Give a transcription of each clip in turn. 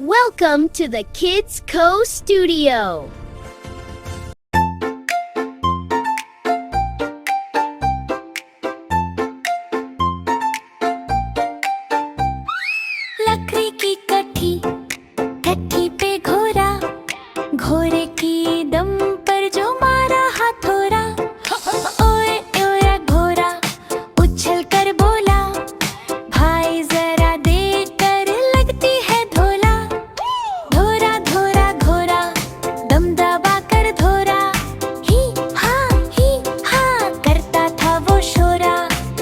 Welcome to the Kids Co Studio. लकड़ी की कट्ठी कट्ठी पे घोड़ा घोड़े की दम पर जो मारा हथौड़ा ओए ओए घोड़ा उछल कर बोला भाई जरा देख कर लगती है धोला धोरा धोरा घोड़ा दम दबा कर धोरा ही हाँ करता था वो शोरा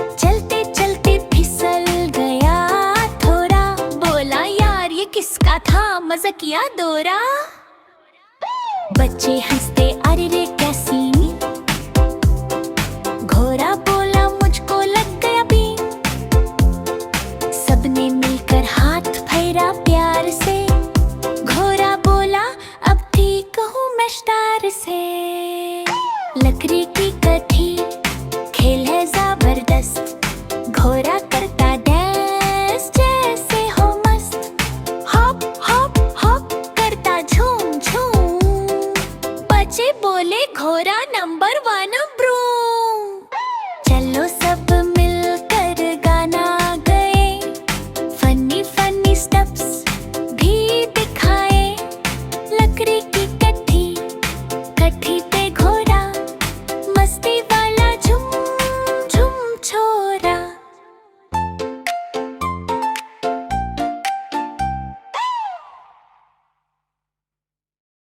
चलते चलते फिसल गया थोड़ा बोला यार ये किसका था मजा किया दौरा बच्चे हंसते अरे रे कैसी घोड़ा बोला मुझको लग गया भी सबने मिलकर हाथ फेरा प्यार से घोड़ा बोला अब ठीक हूँ मैं शतार से